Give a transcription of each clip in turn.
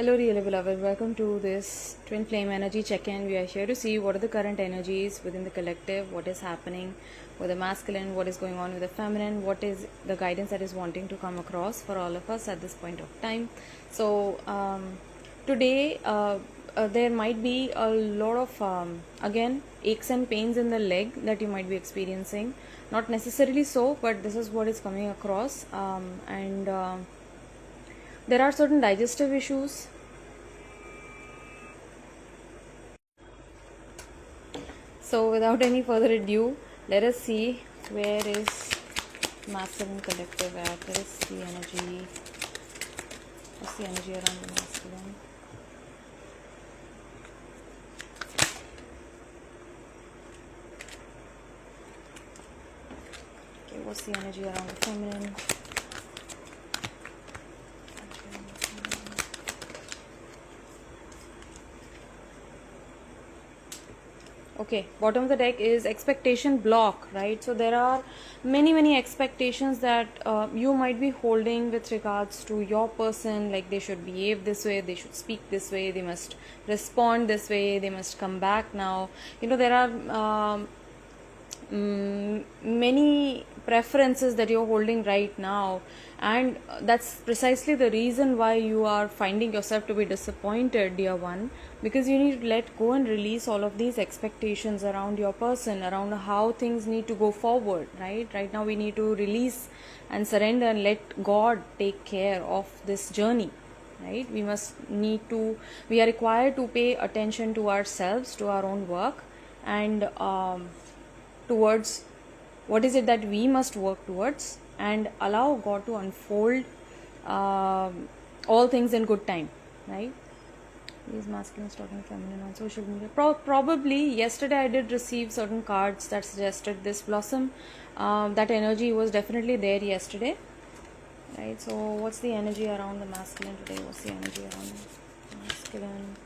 Hello, really beloved. Welcome to this twin flame energy check-in. We are here to see what are the current energies within the collective, what is happening with the masculine, what is going on with the feminine, what is the guidance that is wanting to come across for all of us at this point of time. So today there might be a lot of again aches and pains in the leg that you might be experiencing. Not necessarily so, but this is what is coming across, and there are certain digestive issues. So without any further ado, let us see where is masculine collective at. Let us see energy. What's the energy around the masculine? Okay, what's the energy around the feminine? Okay, bottom of the deck is expectation block, right? So there are many expectations that you might be holding with regards to your person, like they should behave this way, they should speak this way, they must respond this way, they must come back now. There are many preferences that you're holding right now, and that's precisely the reason why you are finding yourself to be disappointed, dear one, because you need to let go and release all of these expectations around your person, around how things need to go forward. Right now we need to release and surrender and let God take care of this journey. Right, we are required to pay attention to ourselves, to our own work, and towards what is it that we must work towards, and allow God to unfold all things in good time. Right, these masculines talking feminine on social media. Probably yesterday I did receive certain cards that suggested this blossom. That energy was definitely there yesterday. Right, so what's the energy around the masculine today? What's the energy around the masculine?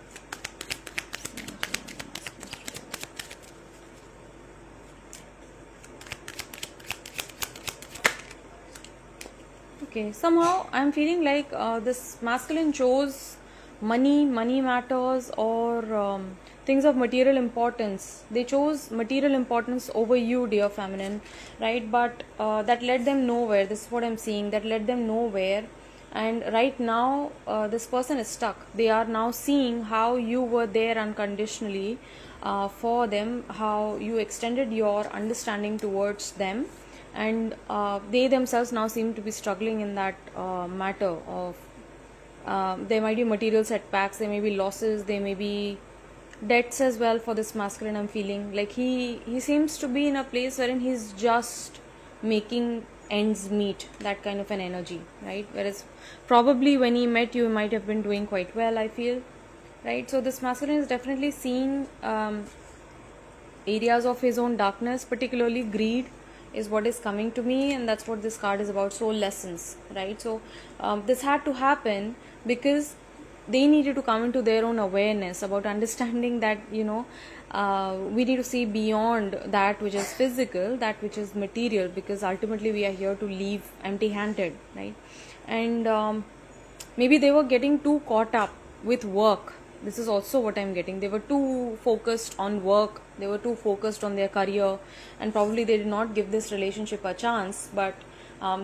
Okay, somehow I'm feeling like this masculine chose money matters, or things of material importance. They chose material importance over you, dear feminine, right? But that led them nowhere. This is what I'm seeing. That led them nowhere. And right now, this person is stuck. They are now seeing how you were there unconditionally for them, how you extended your understanding towards them, and they themselves now seem to be struggling in that matter of there might be material setbacks, there may be losses, there may be debts as well for this masculine. I'm feeling like he seems to be in a place wherein he's just making ends meet, that kind of an energy, right? Whereas probably when he met you, he might have been doing quite well, I feel, right? So this masculine is definitely seeing areas of his own darkness, particularly greed is what is coming to me, and that's what this card is about, soul lessons, right? So this had to happen because they needed to come into their own awareness about understanding that we need to see beyond that which is physical, that which is material, because ultimately we are here to leave empty handed, right? And maybe they were getting too caught up with work. This is also what I'm getting. They were too focused on work, they were too focused on their career, and probably they did not give this relationship a chance. But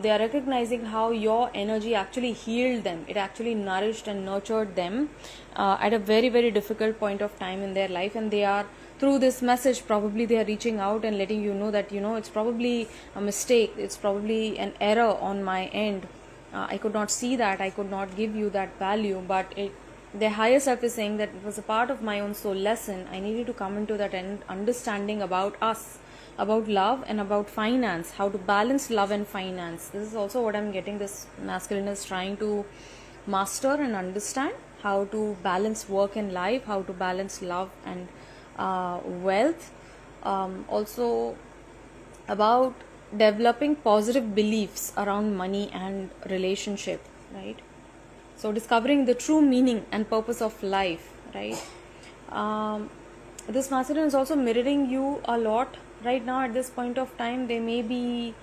they are recognizing how your energy actually healed them, it actually nourished and nurtured them at a very difficult point of time in their life. And they are, through this message, probably they are reaching out and letting you know that it's probably a mistake, it's probably an error on my end. I could not see that, I could not give you that value, but their higher self is saying that it was a part of my own soul lesson. I needed to come into that understanding about us, about love, and about finance, how to balance love and finance. This is also what I'm getting. This masculine is trying to master and understand how to balance work and life, how to balance love and wealth. Also about developing positive beliefs around money and relationship, right? So discovering the true meaning and purpose of life, right? This masculine is also mirroring you a lot right now at this point of time. There may be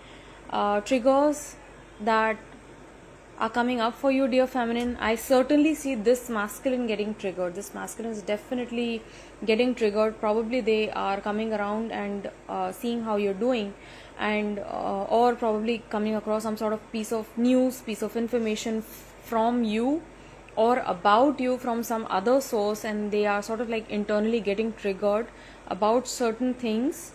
triggers that are coming up for you, dear feminine. I certainly see this masculine getting triggered. This masculine is definitely getting triggered. Probably they are coming around and seeing how you're doing, and or probably coming across some sort of piece of news, piece of information from you or about you from some other source, and they are sort of like internally getting triggered about certain things.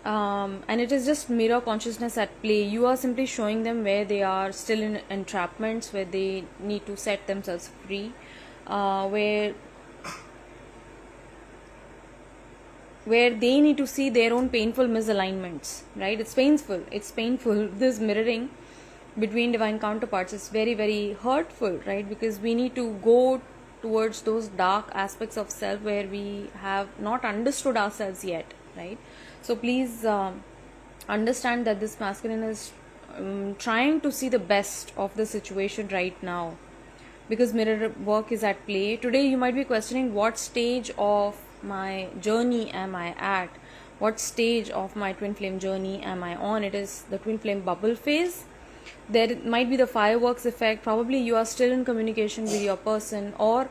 And it is just mirror consciousness at play. You are simply showing them where they are still in entrapments, where they need to set themselves free, where they need to see their own painful misalignments, right? It's painful. This mirroring between divine counterparts is very, very hurtful, right? Because we need to go towards those dark aspects of self where we have not understood ourselves yet, right? So please understand that this masculine is trying to see the best of the situation right now, because mirror work is at play. Today you might be questioning, what stage of my journey am I at? What stage of my twin flame journey am I on? It is the twin flame bubble phase. There might be the fireworks effect. Probably you are still in communication with your person, or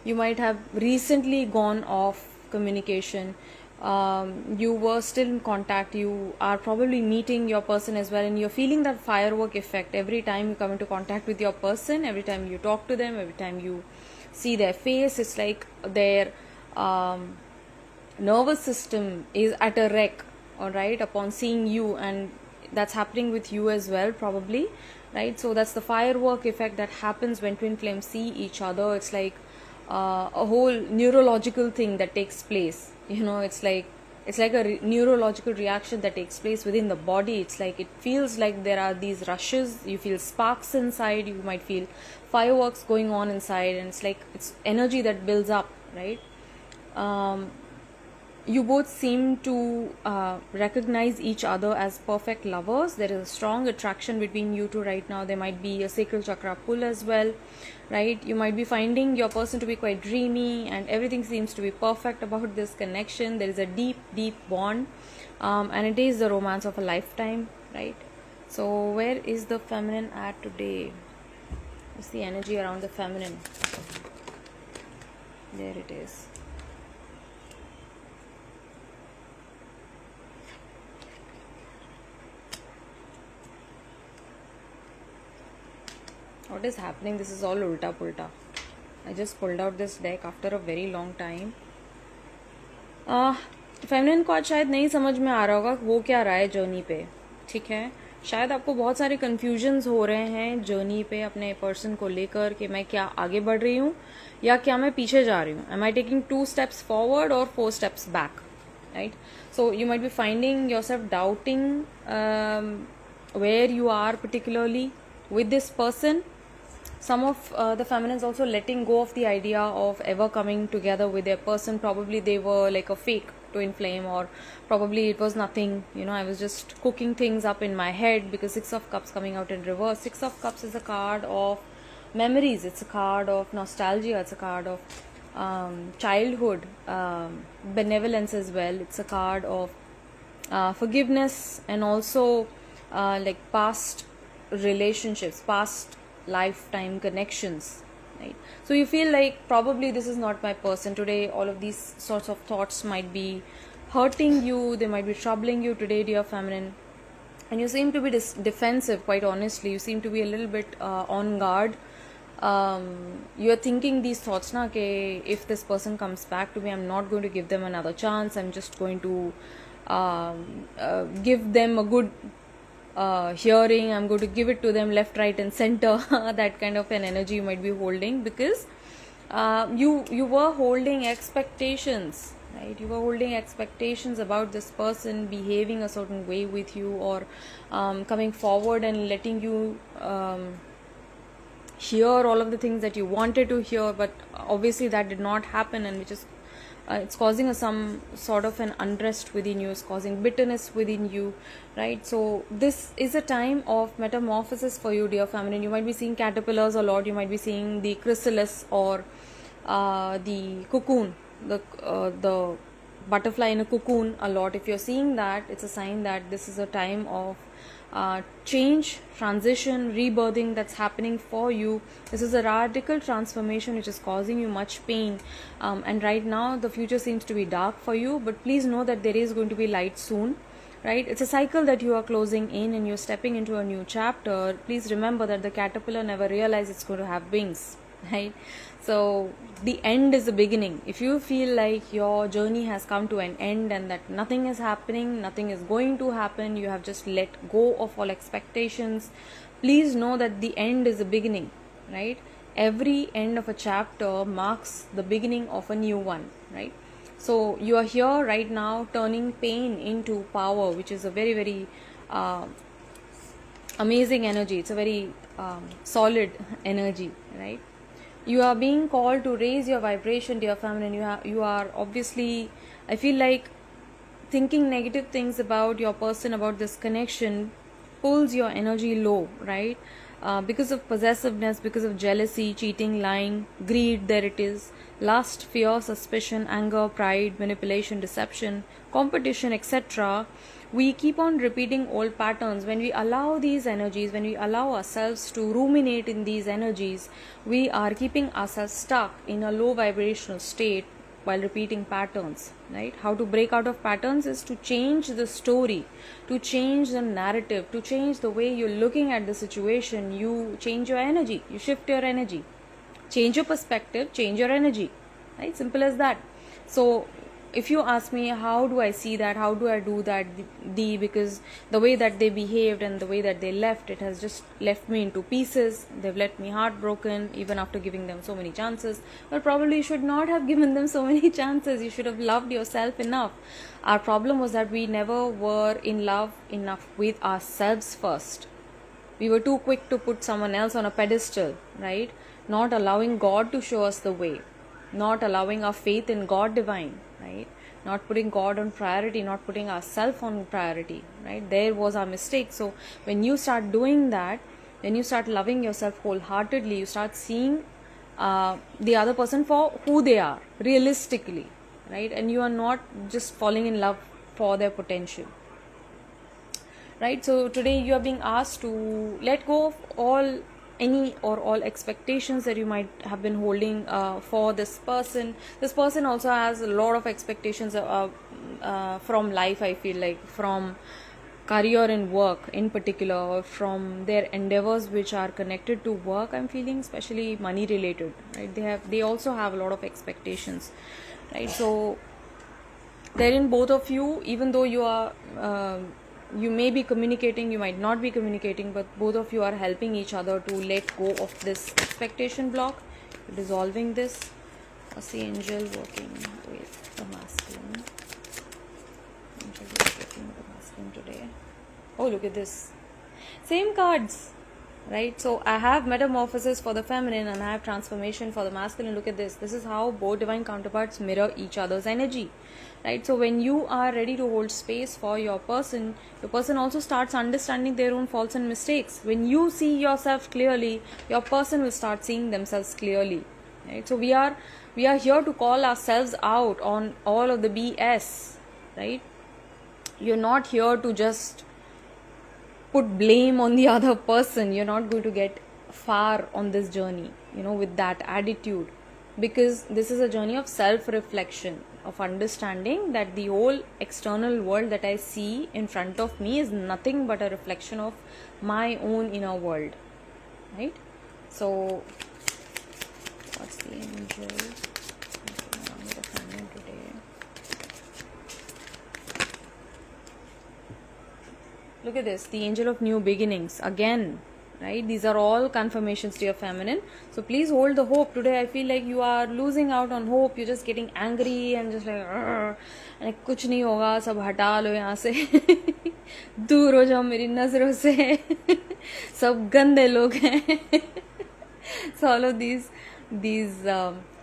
you might have recently gone off communication. You were still in contact, you are probably meeting your person as well, and you're feeling that firework effect every time you come into contact with your person, every time you talk to them, every time you see their face. It's like their nervous system is at a wreck, all right, upon seeing you, and that's happening with you as well, probably, right? So that's the firework effect that happens when twin flames see each other. It's like a whole neurological thing that takes place. It's like a neurological reaction that takes place within the body. It's like it feels like there are these rushes. You feel sparks inside. You might feel fireworks going on inside, and it's like it's energy that builds up, right? You both seem to recognize each other as perfect lovers. There is a strong attraction between you two right now. There might be a sacral chakra pull as well, right? You might be finding your person to be quite dreamy, and everything seems to be perfect about this connection. There is a deep, deep bond, and it is the romance of a lifetime, right? So where is the feminine at today? What's the energy around the feminine? There it is. What is happening? This is all ulta pulta. I just pulled out this deck after a very long time. Feminine को आज शायद नहीं समझ में आ रहा होगा वो क्या रहा है जर्नी पे, ठीक है? शायद आपको बहुत सारे कन्फ्यूजन्स हो रहे हैं जर्नी पे अपने पर्सन को लेकर, कि मैं क्या आगे बढ़ रही हूँ या क्या मैं पीछे जा रही हूँ. Am I taking 2 steps forward or 4 steps back, right? So you might be finding yourself doubting where you are particularly with this person. Some of the feminines also letting go of the idea of ever coming together with their person. Probably they were like a fake twin flame, or probably it was nothing. I was just cooking things up in my head, because 6 of Cups coming out in reverse. 6 of Cups is a card of memories. It's a card of nostalgia. It's a card of childhood, benevolence as well. It's a card of forgiveness, and also like past relationships, past lifetime connections, right? So you feel like probably this is not my person today. All of these sorts of thoughts might be hurting you, they might be troubling you today, dear feminine, and you seem to be defensive. Quite honestly, you seem to be a little bit on guard. You are thinking these thoughts na, ke if this person comes back to me, I'm not going to give them another chance. I'm just going to give them a good hearing. I'm going to give it to them left, right and center. That kind of an energy you might be holding, because you were holding expectations, right? You were holding expectations about this person behaving a certain way with you, or coming forward and letting you hear all of the things that you wanted to hear, but obviously that did not happen, and which is it's causing some sort of an unrest within you, it's causing bitterness within you, right? So this is a time of metamorphosis for you, dear feminine. You might be seeing caterpillars a lot. You might be seeing the chrysalis, or the cocoon, the butterfly in a cocoon a lot. If you're seeing that, it's a sign that this is a time of change, transition, rebirthing that's happening for you. This is a radical transformation which is causing you much pain, and right now the future seems to be dark for you, but please know that there is going to be light soon. Right, it's a cycle that you are closing in and you're stepping into a new chapter. Please remember that the caterpillar never realized it's going to have wings, right? So the end is the beginning. If you feel like your journey has come to an end and that nothing is happening, nothing is going to happen, you have just let go of all expectations, please know that the end is the beginning, right? Every end of a chapter marks the beginning of a new one, right? So you are here right now turning pain into power, which is a very, very amazing energy. It's a very solid energy, right? You are being called to raise your vibration, dear feminine. You are obviously, I feel like thinking negative things about your person, about this connection, pulls your energy low, right? Because of possessiveness, because of jealousy, cheating, lying, greed, there it is, lust, fear, suspicion, anger, pride, manipulation, deception, competition, etc. We keep on repeating old patterns. When we allow these energies, when we allow ourselves to ruminate in these energies, we are keeping ourselves stuck in a low vibrational state while repeating patterns, right? How to break out of patterns is to change the story, to change the narrative, to change the way you're looking at the situation. You change your energy, you shift your energy, change your perspective, change your energy, right? Simple as that. So if you ask me how do I see that, how do I do that, because the way that they behaved and the way that they left, it has just left me into pieces. They've left me heartbroken even after giving them so many chances. Well, probably you should not have given them so many chances. You should have loved yourself enough. Our problem was that we never were in love enough with ourselves first. We were too quick to put someone else on a pedestal, right? Not allowing God to show us the way, not allowing our faith in God divine, right? Not putting God on priority, not putting ourselves on priority, right? There was our mistake. So when you start doing that, when you start loving yourself wholeheartedly, you start seeing the other person for who they are, realistically, right? And you are not just falling in love for their potential. Right, so today you are being asked to let go of any or all expectations that you might have been holding for this person. This person also has a lot of expectations from life, I feel like, from career and work in particular, or from their endeavors which are connected to work. I'm feeling especially money related, right? They also have a lot of expectations, right? So therein both of you, even though you are you may be communicating, you might not be communicating, but both of you are helping each other to let go of this expectation block, dissolving this. What's the angel working with the masculine? Angel is working with the masculine today. Oh, look at this. Same cards, right? So I have metamorphosis for the feminine and I have transformation for the masculine. Look at this. This is how both divine counterparts mirror each other's energy, right? So when you are ready to hold space for your person also starts understanding their own faults and mistakes. When you see yourself clearly, your person will start seeing themselves clearly, right? So we are here to call ourselves out on all of the BS, right? You're not here to just put blame on the other person. You're not going to get far on this journey, with that attitude, because this is a journey of self-reflection, of understanding that the whole external world that I see in front of me is nothing but a reflection of my own inner world, right? So what's the angel today? Look at this, the angel of new beginnings again, right? These are all confirmations to your feminine. So please hold the hope. Today I feel like you are losing out on hope. You're just getting angry and just like कुछ नहीं होगा, सब हटा लो यहाँ से दूर हो जाओ मेरी नजरों से सब गंदे लोग हैं. So all of these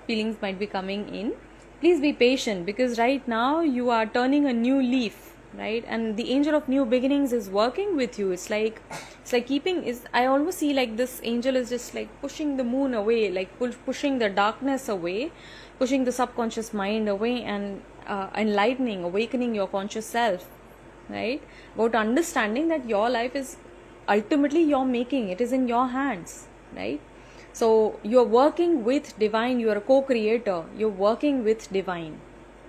feelings might be coming in. Please be patient, because right now you are turning a new leaf, right? And the angel of new beginnings is working with you. It's like I almost see like this angel is just like pushing the moon away, like pushing the darkness away, pushing the subconscious mind away, and enlightening, awakening your conscious self, right? About understanding that your life is ultimately your making, it is in your hands, right? So you're working with divine, you are a co-creator, you're working with divine,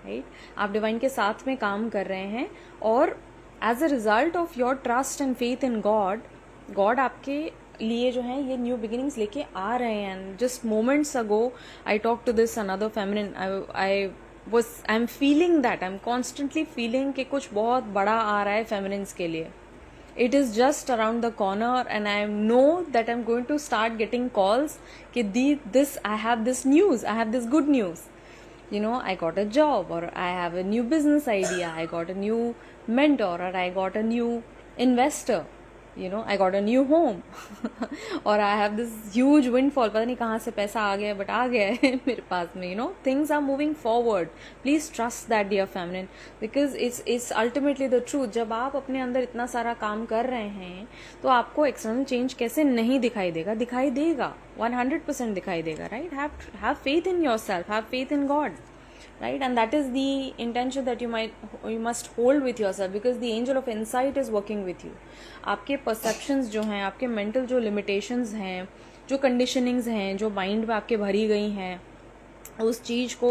right? आप divine के साथ में काम कर रहे हैं, और as a result of your trust and faith in God, God आपके लिए जो है ये न्यू बिगिनिंग्स लेके आ रहे हैं. And just moments ago I talk to this another feminine, I am feeling that, I am constantly feeling कि कुछ बहुत बड़ा आ रहा है फेमिनिन्स के लिए. It is just around the corner, and I know that I'm going to start getting calls कि I have this news, I have this good news. You know, I got a job, or I have a new business idea, I got a new mentor, or I got a new investor. You know, I got a new home or I have this huge windfall. पता नहीं कहाँ से पैसा आ गया, but आ गया है मेरे पास में. You know, things are moving forward. Please trust that, dear feminine, because it's ultimately the truth. जब आप अपने अंदर इतना सारा काम कर रहे हैं तो आपको एक्सटर्नल चेंज कैसे नहीं दिखाई देगा? दिखाई देगा, 100% दिखाई देगा, right? Have faith in yourself, have faith in God, right? And that is the intention that you must hold with yourself, because the angel of insight is working with you. आपके perceptions जो हैं, आपके mental जो limitations हैं, जो conditionings हैं, जो mind में आपके भरी गई हैं, उस चीज को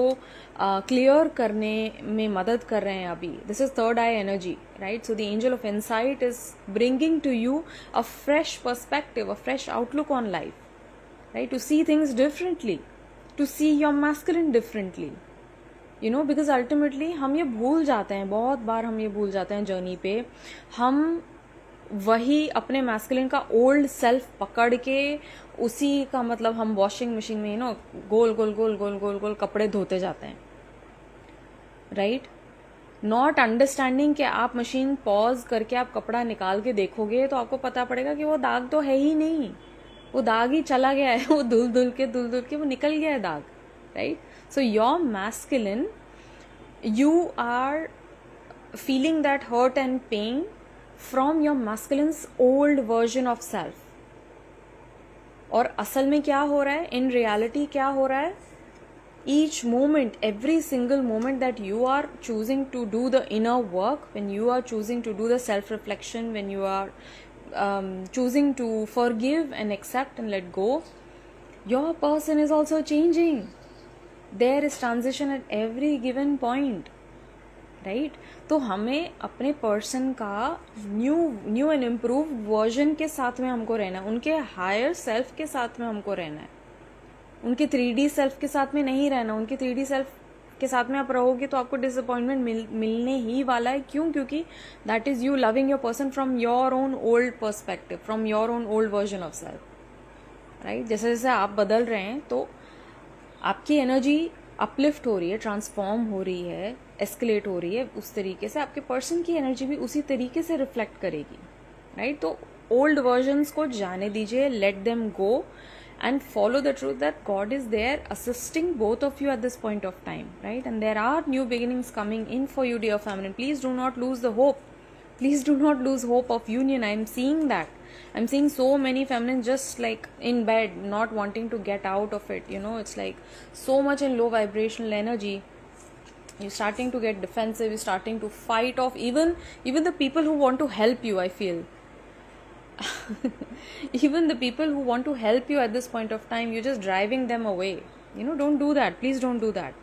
क्लियर करने में मदद कर रहे हैं अभी. This is third eye energy, right? So the angel of insight is bringing to you a fresh perspective, a fresh outlook on life, right? To see things differently, to see your masculine differently, you know, because ultimately हम ये भूल जाते हैं, बहुत बार हम ये भूल जाते हैं जर्नी पे. हम वही अपने मैस्कुलिन का ओल्ड सेल्फ पकड़ के उसी का मतलब हम वॉशिंग मशीन में, यू नो, गोल गोल गोल गोल गोल गोल कपड़े धोते जाते हैं, राइट? नॉट अंडरस्टैंडिंग कि आप मशीन पॉज करके आप कपड़ा निकाल के देखोगे तो आपको पता पड़ेगा कि वो दाग तो है ही नहीं, वो दाग ही चला गया है, वो धुल धुल के वो निकल गया है दाग, right? So your masculine, you are feeling that hurt and pain from your masculine's old version of self. और असल में क्या हो रहा है, in reality क्या हो रहा है? Each moment, every single moment that you are choosing to do the inner work, when you are choosing to do the self-reflection, when you are choosing to forgive and accept and let go, your person is also changing. There is transition at every given point, right? तो हमें अपने person का new and improve version के साथ में हमको रहना है, उनके हायर सेल्फ के साथ में हमको रहना है, उनके 3D सेल्फ के साथ में नहीं रहना. उनके 3D सेल्फ के साथ में आप रहोगे तो आपको डिसअपॉइंटमेंट मिलने ही वाला है. क्यों? क्योंकि that is you loving your person from your own old perspective, from your own old version of self, right? जैसे जैसे आप बदल रहे हैं तो आपकी एनर्जी अपलिफ्ट हो रही है, ट्रांसफॉर्म हो रही है, एस्केलेट हो रही है. उस तरीके से आपके पर्सन की एनर्जी भी उसी तरीके से रिफ्लेक्ट करेगी, राइट? तो ओल्ड वर्जन्स को जाने दीजिए, let them go and follow the truth that God is there assisting both of you at this point of time, right? And there are new beginnings coming in for you, dear feminine. Please do not lose the hope. Please do not lose hope of union. I am seeing that. I'm seeing so many feminine just like in bed, not wanting to get out of it. You know, it's like so much in low vibrational energy. You're starting to get defensive. You're starting to fight off even the people who want to help you, I feel. Even the people who want to help you at this point of time, you're just driving them away. You know, don't do that. Please don't do that.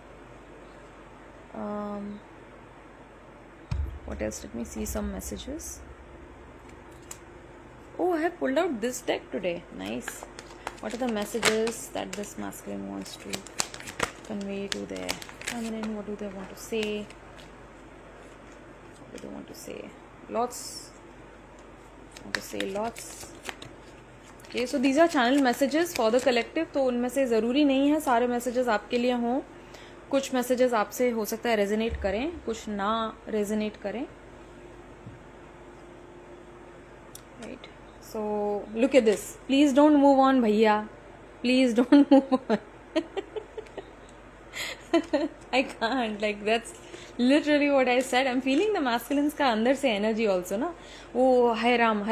What else? Let me see some messages. Oh, I have pulled out this deck today. Nice. What are the messages that this masculine wants to convey to their feminine? What do they want to say? What do they want to say? Lots. Want to say lots. Okay, so these are channel messages for the collective. तो उनमें से ज़रूरी नहीं है सारे messages आपके लिए हों. कुछ messages आपसे हो सकता है resonate करें, कुछ ना resonate करें. Right. So look at this. Please don't move on, भैया. Please don't move on. I can't. Like that's literally what I said. I'm feeling the masculines का अंदर से energy also ना. वो हाय Ram,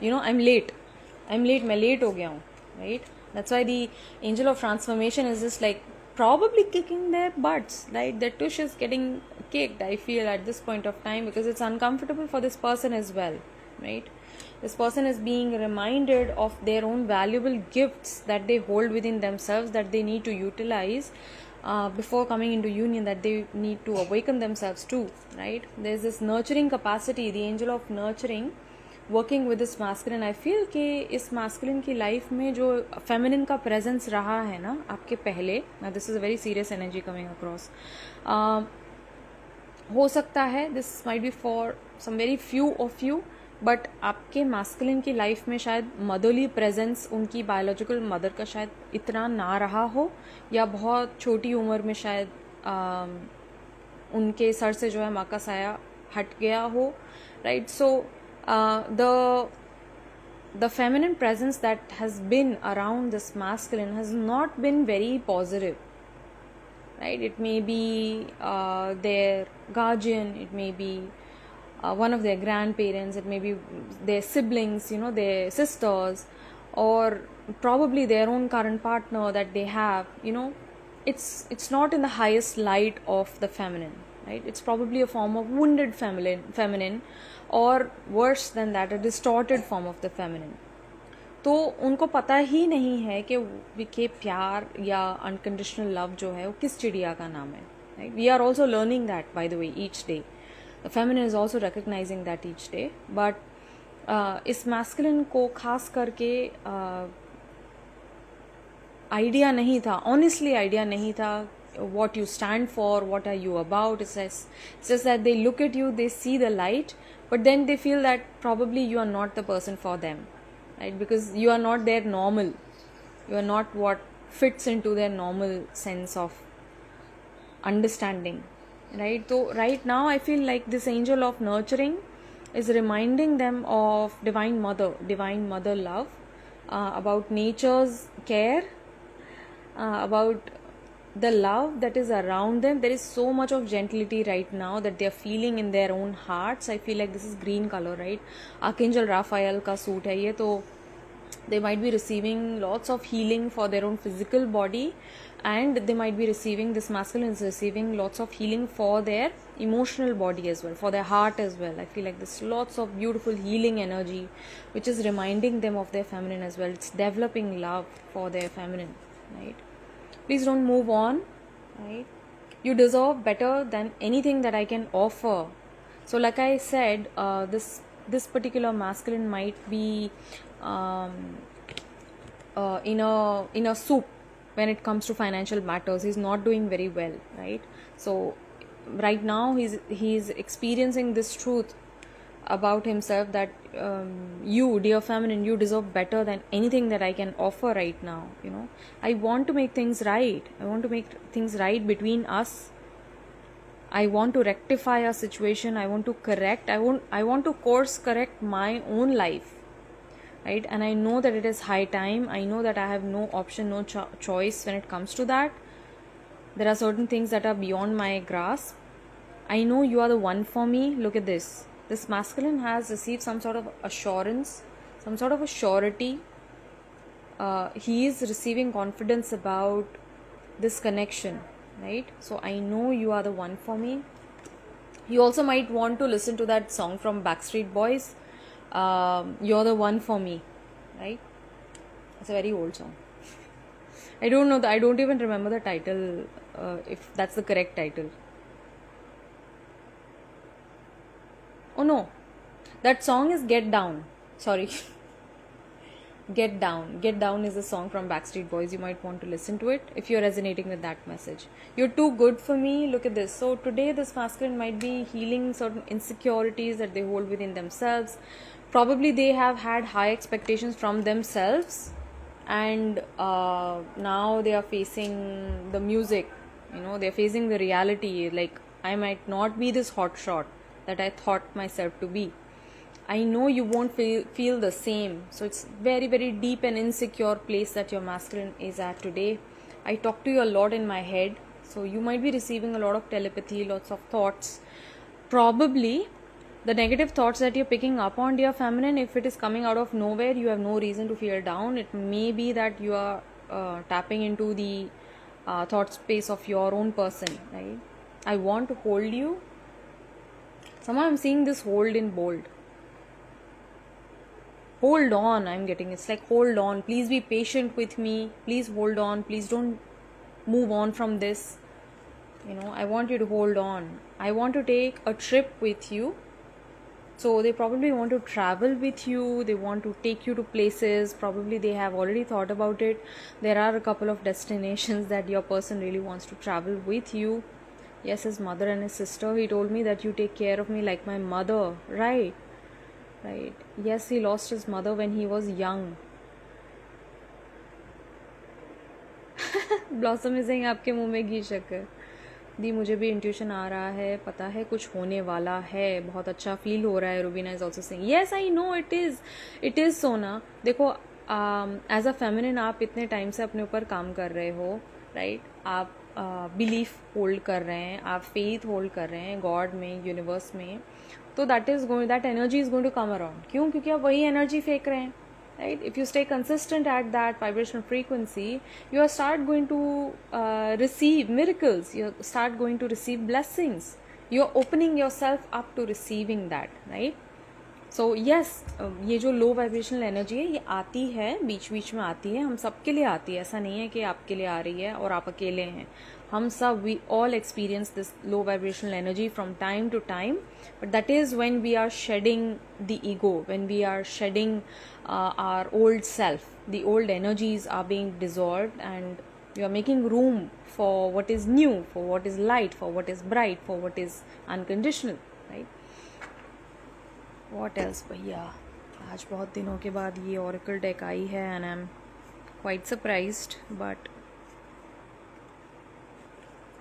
you know, I'm late, मैं late हो गया हूँ, right? That's why the angel of transformation is just like probably kicking their butts, right? Their tush is getting kicked, I feel, at this point of time, because it's uncomfortable for this person as well, right? This person is being reminded of their own valuable gifts that they hold within themselves, that they need to utilize before coming into union, that they need to awaken themselves to, right? There's this nurturing capacity, the angel of nurturing working with this masculine. I feel कि इस masculine की life में जो feminine का presence रहा है ना आपके पहले, ना this is a very serious energy coming across, हो सकता है this might be for some very few of you, but आपके मैस्कुलिन की लाइफ में शायद मदरली प्रेजेंस उनकी बायोलॉजिकल मदर का शायद इतना ना रहा हो, या बहुत छोटी उम्र में शायद उनके सर से जो है माँ का साया हट गया हो, right? So the feminine presence that has been around this masculine has not been very positive, right? It may be their guardian, it may be one of their grandparents, it may be their siblings, their sisters, or probably their own current partner that they have. It's not in the highest light of the feminine, right? It's probably a form of wounded feminine, और worse than that, a distorted form of the feminine. तो उनको पता ही नहीं है कि प्यार या unconditional love जो है वो किस चिड़िया का नाम है, right? We are also learning that, by the way, each day. The feminine is also recognising that each day. But इस मैस्कुलिन को खास करके आइडिया नहीं था, ऑनेस्टली आइडिया नहीं था what you stand for, what are you about. It's just that they look at you, they see the light, but then they feel that probably you are not the person for them, right? Because you are not their normal, you are not what fits into their normal sense of understanding, right? So right now I feel like this angel of nurturing is reminding them of divine mother love, about nature's care, about the love that is around them. There is so much of gentility right now that they are feeling in their own hearts. I feel like this is green color, right? Archangel Raphael ka suit hai ye, to they might be receiving lots of healing for their own physical body, and they might be receiving, this masculine is receiving lots of healing for their emotional body as well, for their heart as well. I feel like there's lots of beautiful healing energy which is reminding them of their feminine as well. It's developing love for their feminine, right? Please don't move on, right? You deserve better than anything that I can offer. So like I said, this particular masculine might be in a soup when it comes to financial matters. He's not doing very well, right? So right now he's experiencing this truth about himself, that you, dear feminine, you deserve better than anything that I can offer right now. I want to make things right. I want to make things right between us. I want to rectify our situation. I want to correct. I want to course correct my own life, right? And I know that it is high time. I know that I have no option, no choice when it comes to that. There are certain things that are beyond my grasp. I know you are the one for me. Look at this. This masculine has received some sort of assurance, some sort of a surety. He is receiving confidence about this connection, right? So I know you are the one for me. You also might want to listen to that song from Backstreet Boys, You're the One for Me, right? It's a very old song. I don't know, I don't even remember the title, if that's the correct title. Oh no, that song is Get Down. Sorry. Get Down. Get Down is a song from Backstreet Boys. You might want to listen to it if you're resonating with that message. You're too good for me. Look at this. So today this masculine might be healing certain insecurities that they hold within themselves. Probably they have had high expectations from themselves, and now they are facing the music. They're facing the reality. Like, I might not be this hot shot that I thought myself to be. I know you won't feel the same. So it's very, very deep and insecure place that your masculine is at today. I talk to you a lot in my head. So you might be receiving a lot of telepathy, lots of thoughts. Probably the negative thoughts that you're picking up on, dear feminine, if it is coming out of nowhere, you have no reason to feel down. It may be that you are tapping into the thought space of your own person, right? I want to hold you. Somehow I'm seeing this hold in bold. Hold on, I'm getting, it's like hold on, please be patient with me, please hold on, please don't move on from this. I want you to hold on. I want to take a trip with you. So they probably want to travel with you, they want to take you to places, probably they have already thought about it. There are a couple of destinations that your person really wants to travel with you. Yes, his mother and his sister, he told me that you take care of me like my mother, right? Yes, he lost his mother when he was young. Blossom is saying आपके मुंह में घी शक्कर दी, मुझे भी intuition आ रहा है, पता है कुछ होने वाला है, बहुत अच्छा फील हो रहा है. Rubina is also saying yes I know it is सोना. देखो एज अ फेमिनिन आप इतने टाइम से अपने ऊपर काम कर रहे हो, राइट? आप बिलीफ होल्ड कर रहे हैं, आप फेथ होल्ड कर रहे हैं गॉड में, यूनिवर्स में. तो that energy is going to come around. क्यों? क्योंकि आप वही एनर्जी फेंक रहे हैं, right? If you stay consistent at that vibrational frequency, you start going to receive miracles, you start going to receive blessings, you're opening yourself up to receiving that, right? So yes, ये जो लो vibrational energy है ये आती है, बीच बीच में आती है, हम सबके लिए आती है. ऐसा नहीं है कि आपके लिए आ रही है और आप अकेले हैं. हम सब, we all experience this low vibrational energy from time to time, but that is when we are shedding the ego, when we are shedding our old self. The old energies are being dissolved and you are making room for what is new, for what is light, for what is bright, for what is unconditional, right? What else भैया? आज बहुत दिनों के बाद ये oracle deck आई है and I'm quite surprised, but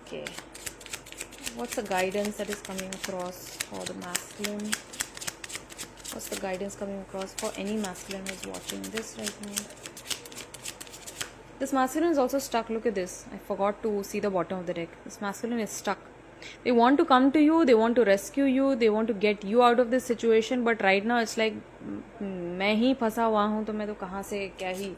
okay, what's the guidance that is coming across for the masculine? What's the guidance coming across for any masculine who's watching this right now? This masculine is also stuck. Look at this. I forgot to see the bottom of the deck. This masculine is stuck. They want to come to you. They want to rescue you. They want to get you out of this situation. But right now it's like मैं ही फंसा हुआ हूँ, तो मैं तो कहाँ से क्या ही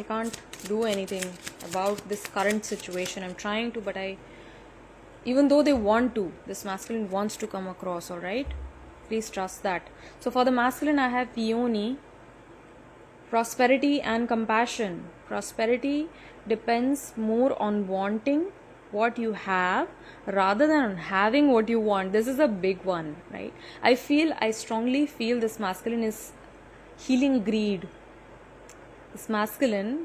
I can't do anything about this current situation. I'm trying to, but even though they want to, this masculine wants to come across, all right? Please trust that. So for the masculine, I have Peony, prosperity and compassion. Prosperity depends more on wanting what you have rather than on having what you want. This is a big one, right? I strongly feel this masculine is healing greed. This masculine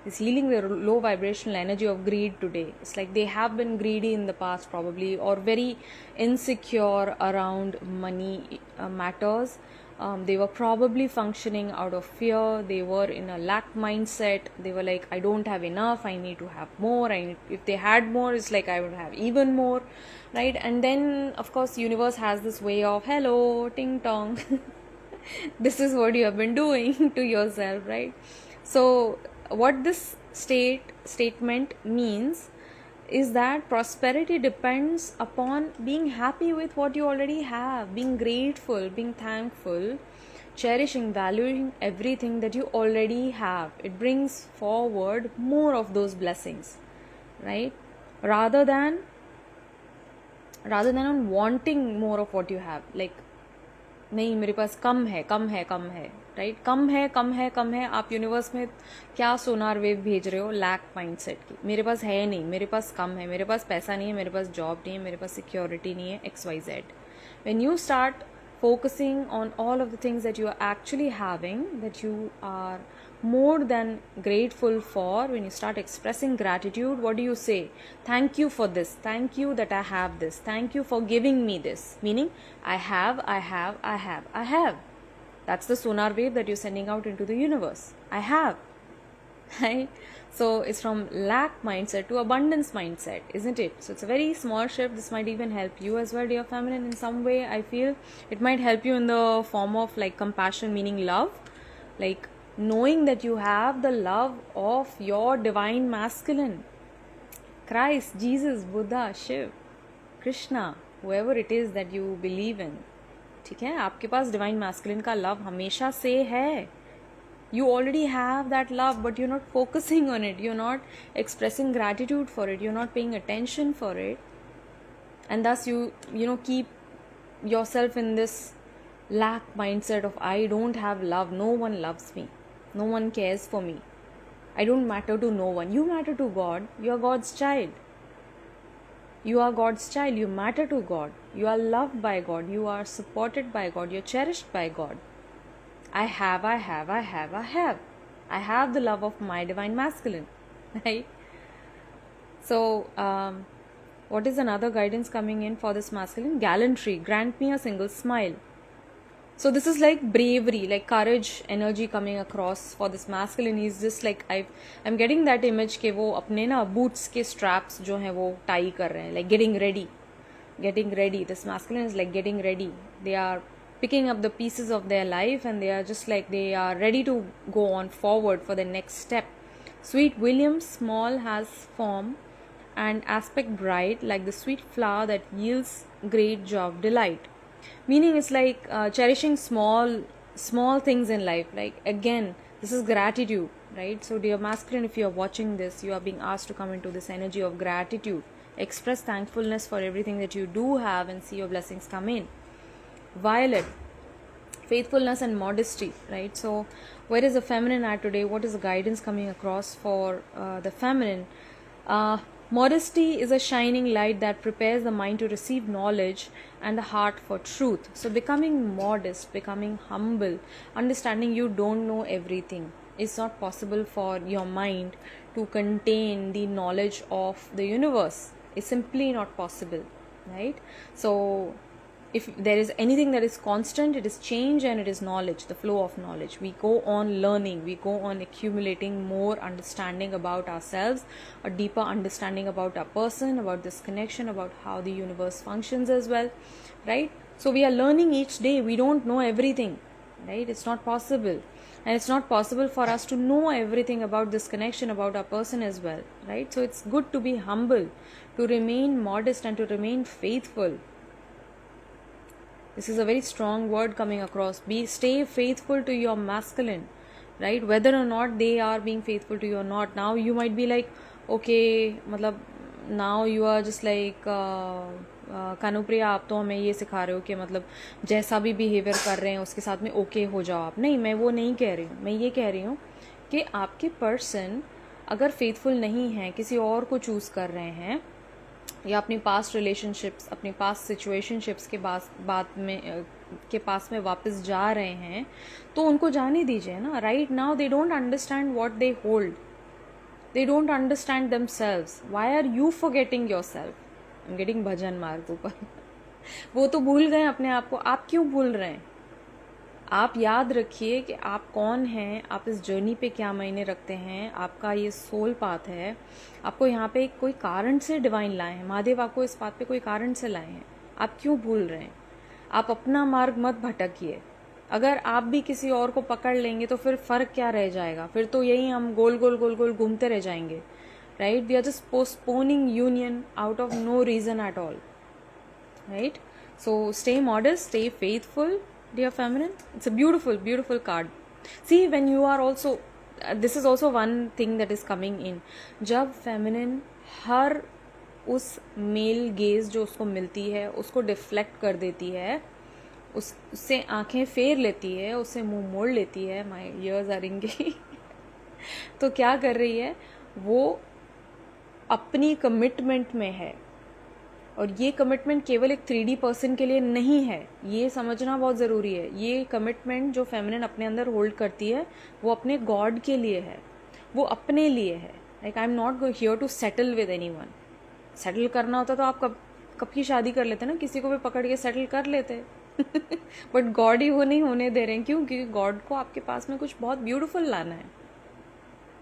is healing the low vibrational energy of greed today. It's like they have been greedy in the past probably, or very insecure around money matters. They were probably functioning out of fear. They were in a lack mindset. They were like, I don't have enough, I need to have more. If they had more, it's like I would have even more, right? And then of course universe has this way of, hello, ting tong. This is what you have been doing to yourself, right? So what this statement means is that prosperity depends upon being happy with what you already have, being grateful, being thankful, cherishing, valuing everything that you already have. It brings forward more of those blessings, right? Rather than on wanting more of what you have, like नहीं मेरे पास कम है, right? कम है. आप universe में क्या सोनार wave भेज रहे हो? लैक माइंडसेट की. मेरे पास है नहीं, मेरे पास कम है, मेरे पास पैसा नहीं है, मेरे पास जॉब नहीं है, मेरे पास सिक्योरिटी नहीं है, XYZ. When you start focusing on all of the things that you are actually having, that you are more than grateful for, when you start expressing gratitude, what do you say? Thank you for this, thank you that I have this, thank you for giving me this. Meaning I have. That's the sonar wave that you're sending out into the universe. I have, right? So it's from lack mindset to abundance mindset, isn't it? So it's a very small shift. This might even help you as well, dear feminine, in some way. I feel it might help you in the form of like compassion, meaning love, like knowing that you have the love of your divine masculine, Christ, Jesus, Buddha, Shiv, Krishna, whoever it is that you believe in. ठीक है, आपके पास divine masculine का love हमेशा से है. You already have that love, but you're not focusing on it. You're not expressing gratitude for it. You're not paying attention for it. And thus you keep yourself in this lack mindset of, I don't have love. No one loves me. No one cares for me. I don't matter to no one. You matter to God. You are God's child. You are God's child. You matter to God. You are loved by God. You are supported by God. You're cherished by God. I have the love of my divine masculine. Right? So, what is another guidance coming in for this masculine? Gallantry. Grant me a single smile. So this is like bravery, like courage, energy coming across for this masculine. He's just like, I'm getting that image कि वो अपने ना boots के straps जो हैं वो tie कर रहे हैं, like getting ready. This masculine is like getting ready. They are picking up the pieces of their life and they are just like, they are ready to go on forward for the next step. Sweet William, small, has form and aspect bright, like the sweet flower that yields great joy of delight. Meaning it's like cherishing small things in life. Like, again, this is gratitude, right? So dear masculine, if you are watching this, you are being asked to come into this energy of gratitude. Express thankfulness for everything that you do have and see your blessings come in. Violet, faithfulness and modesty, right? So where is the feminine at today? What is the guidance coming across for the feminine? Modesty is a shining light that prepares the mind to receive knowledge and the heart for truth. So becoming modest, becoming humble, understanding you don't know everything. It's not possible for your mind to contain the knowledge of the universe. It's simply not possible, right? So if there is anything that is constant, it is change and it is knowledge, the flow of knowledge. We go on learning, we go on accumulating more understanding about ourselves, a deeper understanding about our person, about this connection, about how the universe functions as well, right? So we are learning each day. We don't know everything, right? It's not possible. And it's not possible for us to know everything about this connection, about our person as well, right? So it's good to be humble, to remain modest and to remain faithful. This is a very strong word coming across. Stay faithful to your masculine, right? Whether or not they are being faithful to you or not. Now you might be like, okay, मतलब now you are just like Kanupriya, आप तो हमें ये सिखा रहे हो कि मतलब जैसा भी बिहेवियर कर रहे हैं उसके साथ में ओके हो जाओ आप. नहीं, मैं वो नहीं कह रही हूँ. मैं ये कह रही हूँ कि आपके पर्सन अगर फेथफुल नहीं है, किसी और को चूज़ कर रहे हैं, या अपनी पास्ट रिलेशनशिप्स, अपनी पास्ट सिचुएशनशिप्स के पास में वापस जा रहे हैं, तो उनको जाने दीजिए ना. Right now they don't understand what they hold. They don't understand themselves. Why are you forgetting yourself? I am getting Bhajan Marg ऊपर. वो तो भूल गए अपने आप को. आप क्यों भूल रहे हैं? आप याद रखिए कि आप कौन हैं, आप इस जर्नी पे क्या मायने रखते हैं. आपका ये सोल पाथ है. आपको यहाँ पे कोई कारण से डिवाइन लाए हैं. महादेव आपको इस पाथ पे कोई कारण से लाए हैं. आप क्यों भूल रहे हैं? आप अपना मार्ग मत भटकिए. अगर आप भी किसी और को पकड़ लेंगे तो फिर फर्क क्या रह जाएगा? फिर तो यही हम गोल गोल घूमते रह जाएंगे. Right? We are just postponing union out of no reason at all. Right? So stay modest, stay faithful, dear feminine. It's a beautiful card. See, when you are also this is also one thing that is coming in. जब feminine हर उस male gaze जो उसको मिलती है उसको deflect कर देती है, उससे आंखें फेर लेती है, उससे मुंह मोड़ लेती है, माय ईयर्स आर रिंगिंग. तो क्या कर रही है? वो अपनी कमिटमेंट में है. और ये कमिटमेंट केवल एक 3D पर्सन के लिए नहीं है. ये समझना बहुत ज़रूरी है. ये कमिटमेंट जो फेमिनिन अपने अंदर होल्ड करती है वो अपने गॉड के लिए है, वो अपने लिए है. Like I am not here to settle with anyone. Settle करना होता तो आप कब की शादी कर लेते ना, किसी को भी पकड़ के सेटल कर लेते. बट गॉड ही वो नहीं होने दे रहे हैं. क्यों? क्योंकि गॉड को आपके पास में कुछ बहुत ब्यूटिफुल लाना है.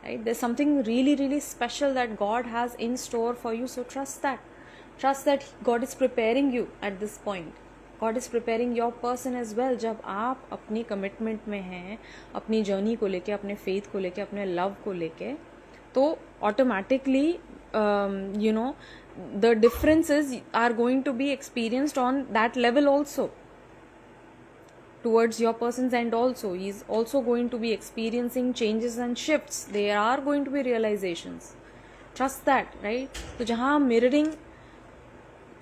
Right? There something really special that God has in store for you. So trust that. Trust that God is preparing you at this point. God is preparing your person as well. जब आप अपनी commitment में हैं, अपनी journey को लेके, अपने faith को लेके, अपने लव को लेके, तो automatically you know the differences are going to be experienced on that level also. towards your person's end also. He's also going to be experiencing changes and shifts. There are going to be realizations. Trust that, right? तो जहाँ mirroring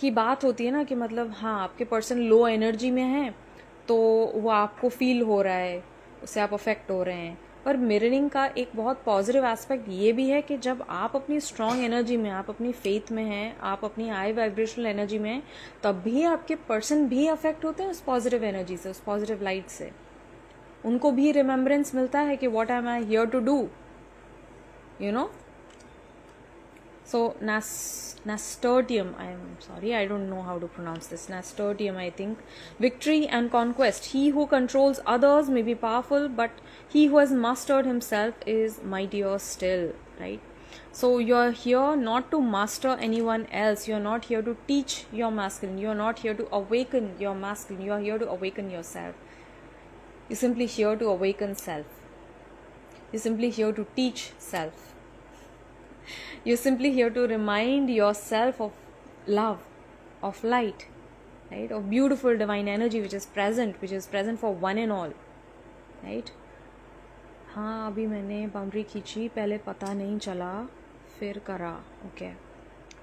की बात होती है ना कि मतलब हाँ आपके पर्सन लो एनर्जी में है तो वो आपको फील हो रहा है, उससे आप अफेक्ट हो रहे हैं. पर मिररिंग का एक बहुत पॉजिटिव एस्पेक्ट ये भी है कि जब आप अपनी स्ट्रॉन्ग एनर्जी में, आप अपनी फेथ में हैं, आप अपनी हाई वाइब्रेशनल एनर्जी में हैं, तब भी आपके पर्सन भी अफेक्ट होते हैं उस पॉजिटिव एनर्जी से, उस पॉजिटिव लाइट से. उनको भी रिमेम्बरेंस मिलता है कि what am I here to do, you know. So nasturtium, I'm sorry, I don't know how to pronounce this. Nasturtium, I think. Victory and conquest. He who controls others may be powerful, but he who has mastered himself is mightier still, right? So you're here not to master anyone else. You're not here to teach your masculine. You're not here to awaken your masculine. You're here to awaken yourself. You're simply here to awaken self. You're simply here to teach self. You're simply here to remind yourself of love, of light, right? Of beautiful divine energy which is present for one and all, right? हाँ अभी मैंने boundary खींची, पहले पता नहीं चला, फिर करा. Okay.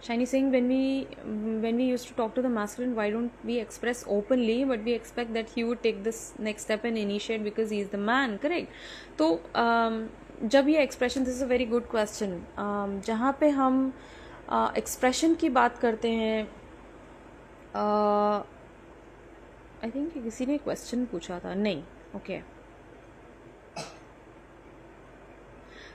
Shiny saying, when we used to talk to the masculine, why don't we express openly, but we expect that he would take this next step and initiate because he is the man, correct? तो जब ये expression, this is a very good question, जहाँ पे हम expression की बात करते हैं, आई थिंक किसी ने क्वेश्चन पूछा था, नहीं, ओके.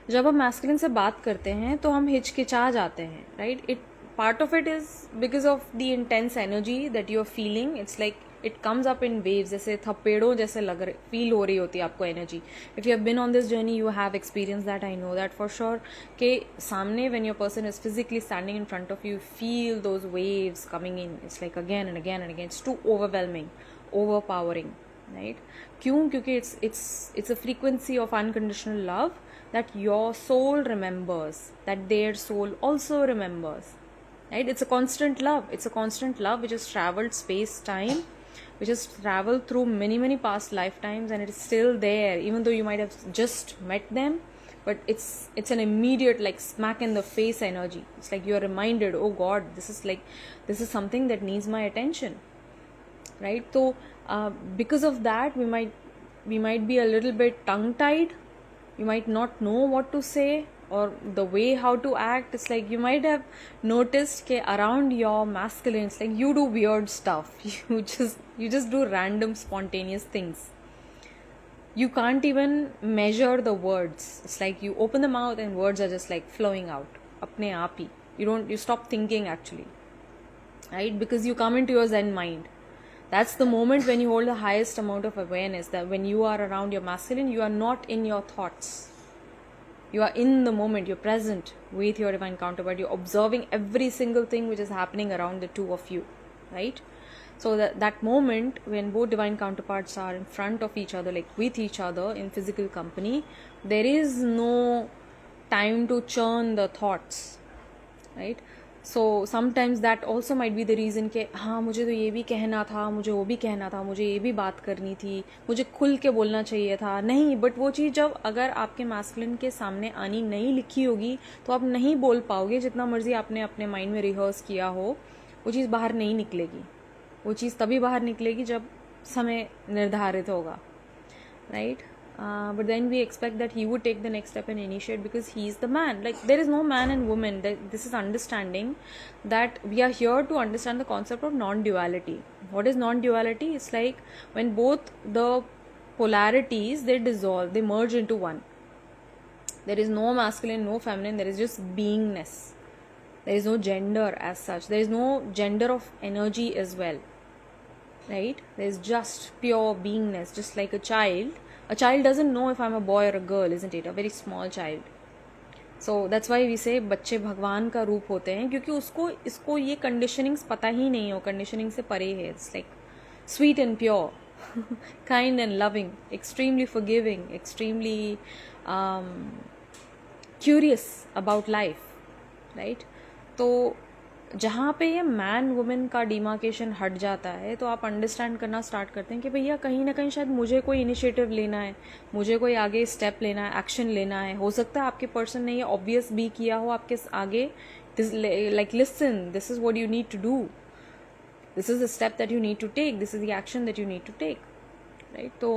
जब हम मैस्कुलिन से बात करते हैं तो हम हिचकिचा जाते हैं, right? It part of it is because of the intense energy that you are feeling. It's like it comes up in waves, जैसे थपेड़ों जैसे लग रहे, फील हो रही होती है आपको energy. If you have been on this journey you have experience that, I know that for sure. के सामने when your person is physically standing in front of you, feel those waves coming in. It's like again and again and again. It's too overwhelming, overpowering, right? क्यों? क्योंकि it's a frequency of unconditional love that your soul remembers, that their soul also remembers, right? It's a constant love. It's a constant love which has traveled space time, which has traveled through many past lifetimes, and it is still there even though you might have just met them. But it's an immediate, like, smack in the face energy. It's like you are reminded, oh god, this is something that needs my attention, right? So because of that we might be a little bit tongue tied. You might not know what to say or the way how to act. It's like you might have noticed ke around your masculine, it's like you do weird stuff. You just do random spontaneous things. You can't even measure the words. It's like you open the mouth and words are just like flowing out apne aap hi. You stop thinking actually, right? Because you come into your zen mind. That's the moment when you hold the highest amount of awareness, that when you are around your masculine, you are not in your thoughts. You are in the moment, you're present with your divine counterpart. You're observing every single thing which is happening around the two of you, right? So that moment when both divine counterparts are in front of each other, like with each other in physical company, there is no time to churn the thoughts, right? So sometimes that also might be the reason कि हाँ मुझे तो ये भी कहना था, मुझे वो भी कहना था, मुझे ये भी बात करनी थी, मुझे खुल के बोलना चाहिए था. नहीं, बट वो चीज़ जब अगर आपके मैस्कुलिन के सामने आनी नहीं लिखी होगी तो आप नहीं बोल पाओगे. जितना मर्जी आपने अपने माइंड में रिहर्स किया हो, वो चीज़ बाहर नहीं निकलेगी. वो चीज़ तभी बाहर निकलेगी जब समय निर्धारित होगा, right? But then we expect that he would take the next step and initiate because he is the man. Like, there is no man and woman. This is understanding that we are here to understand the concept of non-duality. What is non-duality? It's like when both the polarities, they dissolve, they merge into one. There is no masculine, no feminine. There is just beingness. There is no gender as such. There is no gender of energy as well, right? There is just pure beingness, just like a child. A child doesn't know if I'm a boy or a girl, isn't it? A very small child. So that's why we say बच्चे भगवान का रूप होते हैं, क्योंकि इसको ये conditionings पता ही नहीं हो, कंडीशनिंग से परे है. It's like sweet and pure, kind and loving, extremely forgiving, extremely curious about life, right? तो जहाँ पे ये मैन वुमेन का डिमार्केशन हट जाता है तो आप अंडरस्टैंड करना स्टार्ट करते हैं कि भैया कहीं ना कहीं शायद मुझे कोई इनिशिएटिव लेना है, मुझे कोई आगे स्टेप लेना है, एक्शन लेना है. हो सकता है आपके पर्सन ने ये ऑब्वियस भी किया हो आपके आगे, this like listen, this is what you need to do, this is the step that you need to take, this is the action that you need to take, right? So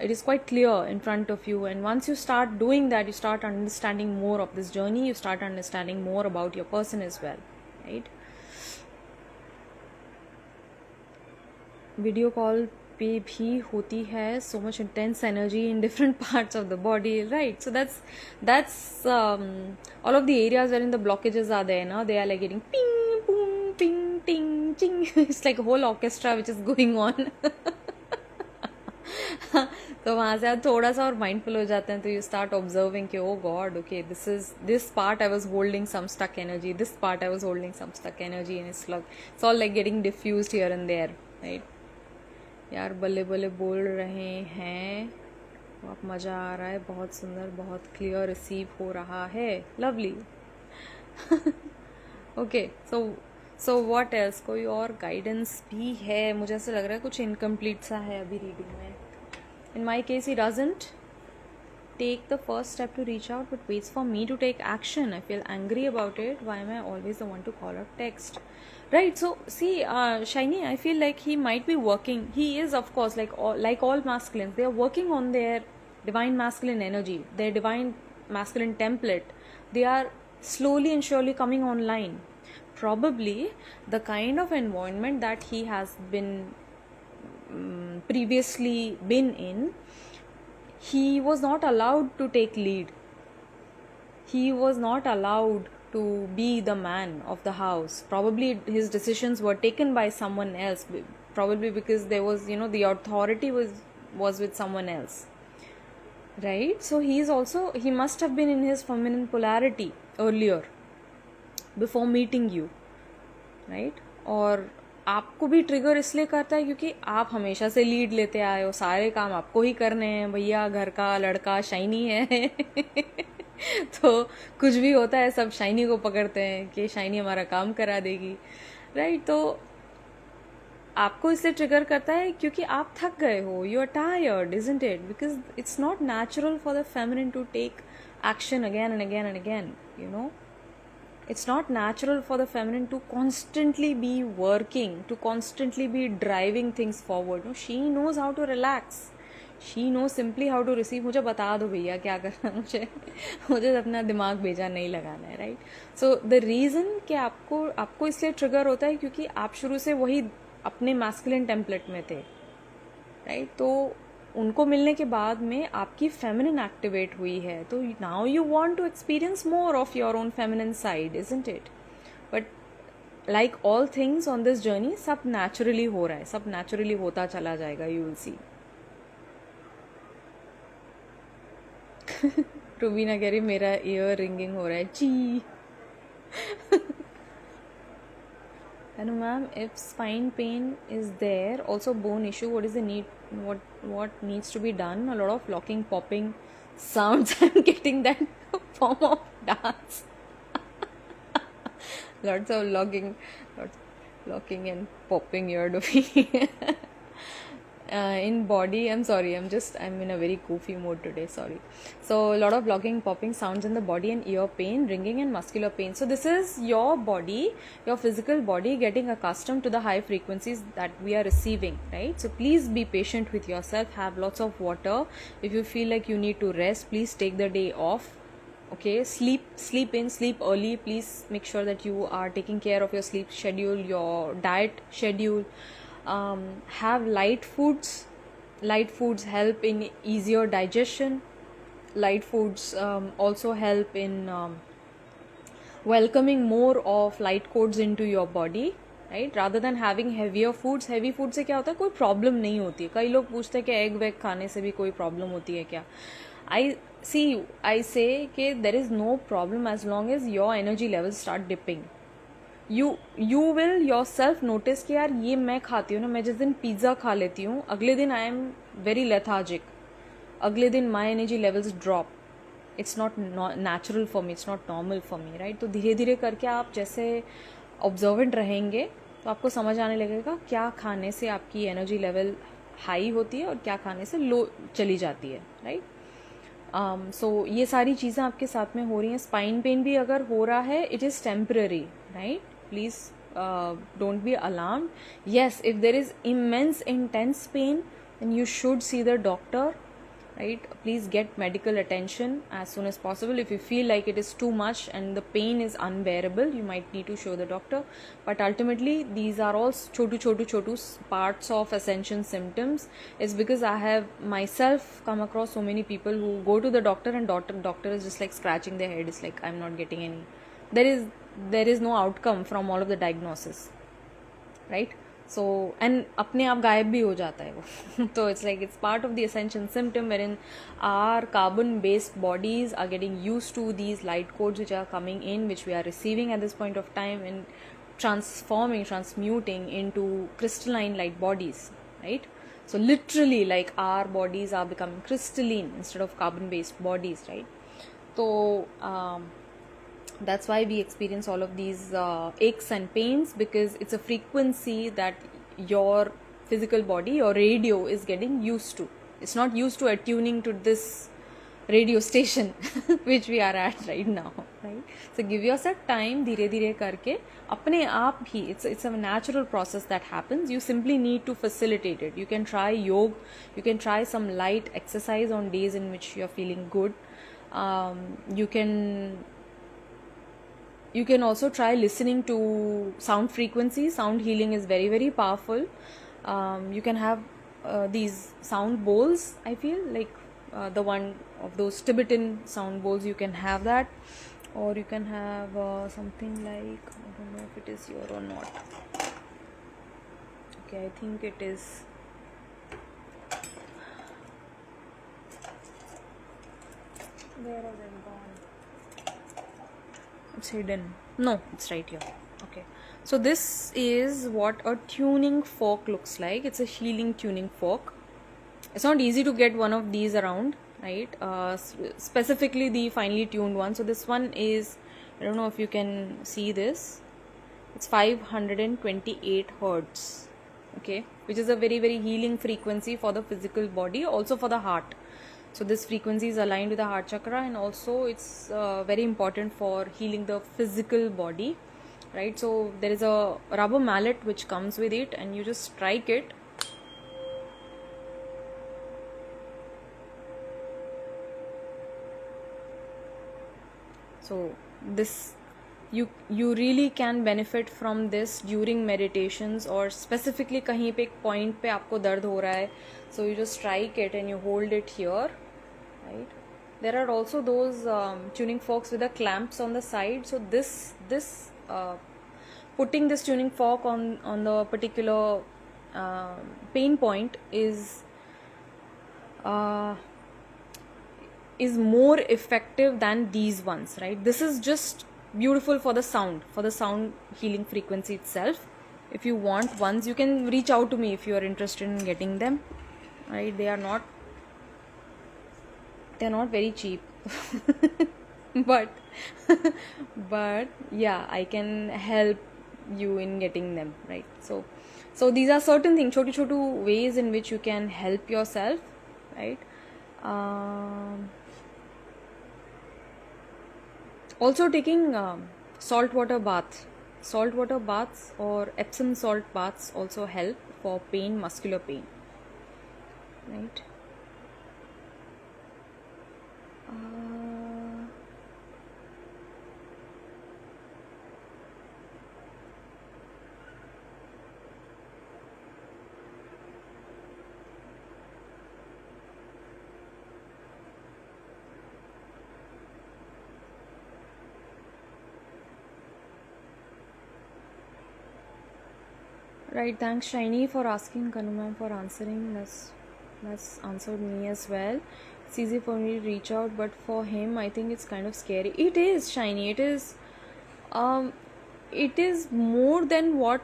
it is quite clear in front of you, and once you start doing that, you start understanding more of this journey, you start understanding more about your person as well, right? Video call पे भी होती है so much intense energy in different parts of the body, right? So that's all of the areas wherein the blockages are there, now they are like getting ping boom ping ting ching it's like a whole orchestra which is going on. तो वहाँ से आप थोड़ा सा और mindful हो जाते हैं, तो यू स्टार्ट ऑब्जर्विंग कि oh God, okay this part I was holding some stuck energy, this part I was holding some stuck energy, and it's all like getting diffused here and there, right? यार बल्ले बल्ले बोल रहे हैं, बहुत मज़ा आ रहा है, बहुत सुंदर, बहुत क्लियर रिसीव हो रहा है, lovely. Okay, so what else, कोई और गाइडेंस भी है? मुझे ऐसा लग रहा है कुछ इनकम्प्लीट सा है अभी रीडिंग में. In my case, he doesn't take the first step to reach out, but waits for me to take action. I feel angry about it. Why am I always the one to call or text? Right. So see, Shiny, I feel like he might be working. He is, of course, like all masculines. They are working on their divine masculine energy, their divine masculine template. They are slowly and surely coming online. Probably the kind of environment that he has been previously been in, he was not allowed to take lead, he was not allowed to be the man of the house. Probably his decisions were taken by someone else, probably because there was, the authority was with someone else, right? So he must have been in his feminine polarity earlier before meeting you, right? और आपको भी trigger इसलिए करता है क्योंकि आप हमेशा से लीड लेते आए हो, सारे काम आपको ही करने हैं भैया, घर का लड़का शाइनी है. तो कुछ भी होता है सब शाइनी को पकड़ते हैं कि शाइनी हमारा काम करा देगी, राइट? तो आपको इसलिए ट्रिगर करता है क्योंकि आप थक गए हो, you are tired, isn't it? Because it's not natural for the feminine to take action again and again and again, It's not natural for the feminine to constantly be working, to constantly be driving things forward. No, she knows how to relax. She knows simply how to receive. मुझे बता दो भैया क्या करना है, मुझे अपना दिमाग बेजा नहीं लगाना है, राइट? सो द रीज़न कि आपको इसलिए ट्रिगर होता है क्योंकि आप शुरू से वही अपने मैस्कुलिन टेम्पलेट में थे, राइट? तो उनको मिलने के बाद में आपकी फेमिनिन एक्टिवेट हुई है, तो now you want to experience more of your own feminine side, isn't it? But like all things on this journey, सब नेचुरली हो रहा है, सब नेचुरली होता चला जाएगा, यू विल सी. रूबीना कह रही मेरा ईयर रिंगिंग हो रहा है, ची. And ma'am, if spine pain is there, also bone issue, what is the need? What needs to be done? A lot of locking, popping sounds. I'm getting that form of dance. lots of locking and popping here to be. In body, I'm sorry, I'm in a very goofy mode today, sorry. So a lot of locking, popping sounds in the body, and ear pain, ringing and muscular pain. So this is your body, your physical body getting accustomed to the high frequencies that we are receiving, right? So please be patient with yourself, have lots of water. If you feel like you need to rest, please take the day off. Okay, sleep in, sleep early. Please make sure that you are taking care of your sleep schedule, your diet schedule. Have light foods. Light foods help in easier digestion. Light foods also help in welcoming more of light codes into your body, right? Rather than having heavier foods. Heavy food से क्या होता है, कोई problem नहीं होती है. कई लोग पूछते हैं कि एग वेग खाने से भी कोई प्रॉब्लम होती है क्या? I say कि there is no problem as long as your energy levels start dipping. You will yourself notice कि यार ये मैं खाती हूँ ना, मैं जिस दिन पिज़्ज़ा खा लेती हूँ, अगले दिन आई एम वेरी लेथार्जिक, अगले दिन my energy levels drop. It's not natural for me, it's not normal for me, right? तो धीरे धीरे करके आप जैसे ऑब्जर्वेंट रहेंगे तो आपको समझ आने लगेगा क्या खाने से आपकी एनर्जी लेवल हाई होती है और क्या खाने से लो चली जाती है, राइट। सो ये सारी चीज़ें आपके साथ में हो रही हैं. स्पाइन पेन भी अगर हो रहा है, it is temporary, right. Please don't be alarmed. Yes, if there is immense intense pain, then you should see the doctor, right. Please get medical attention as soon as possible. If you feel like it is too much and the pain is unbearable, you might need to show the doctor. But ultimately these are all chotu parts of ascension symptoms. It's because I have myself come across so many people who go to the doctor and doctor is just like scratching their head. It's like, I'm not getting any, there is no outcome from all of the diagnosis, right. So and अपने आप गायब भी हो जाता है वो. तो it's like it's part of the ascension symptom wherein our carbon based bodies are getting used to these light codes which are coming in, which we are receiving at this point of time, and transmuting into crystalline light bodies, right. So literally, like, our bodies are becoming crystalline instead of carbon based bodies, right. So that's why we experience all of these aches and pains, because it's a frequency that your physical body, your radio, is getting used to. It's not used to attuning to this radio station which we are at right now, right. So give yourself time, धीरे धीरे करके अपने आप ही, it's a natural process that happens. You simply need to facilitate it. You can try yoga, you can try some light exercise on days in which you're feeling good. You can also try listening to sound frequencies. Sound healing is very, very powerful. You can have these sound bowls, I feel like the one of those Tibetan sound bowls, you can have that. Or you can have something like, I don't know if it is here or not. Okay, I think it is. Where has it gone? It's hidden. No, it's right here. Okay. So this is what a tuning fork looks like. It's a healing tuning fork. It's not easy to get one of these around, right. Specifically the finely tuned one. So this one is, I don't know if you can see this. It's 528 hertz. Okay, which is a very, very healing frequency for the physical body, also for the heart. So this frequency is aligned with the heart chakra, and also it's very important for healing the physical body, right. So there is a rubber mallet which comes with it, and you just strike it. So this, you really can benefit from this during meditations, or specifically कहीं पे एक point पे आपको दर्द हो रहा है, so you just strike it and you hold it here, right. There are also those tuning forks with the clamps on the side. So this putting this tuning fork on the particular pain point is more effective than these ones, right. This is just beautiful for the sound healing frequency itself. If you want ones, you can reach out to me if you are interested in getting them, right. They are not very cheap but yeah, I can help you in getting them, right. So these are certain things, chotu ways in which you can help yourself, right. Also taking saltwater baths or Epsom salt baths also help for pain, muscular pain, right. Right, thanks Shiny for asking, Kanu ma'am for answering. That's answered me as well. It's easy for me to reach out, but for him I think it's kind of scary. It is, Shiny, it is more than what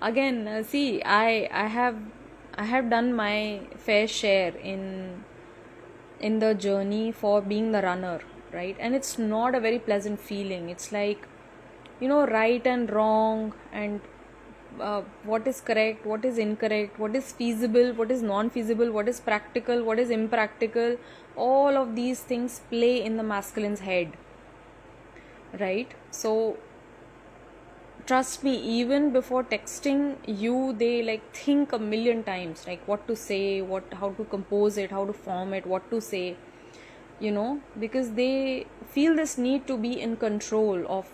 again, see, I have done my fair share in the journey for being the runner, right. And it's not a very pleasant feeling. It's like, right and wrong, and what is correct, what is incorrect, what is feasible, what is non-feasible, what is practical, what is impractical. All of these things play in the masculine's head, right? So trust me, even before texting you, they like think a million times, like what to say, how to compose it, how to form it, what to say, because they feel this need to be in control of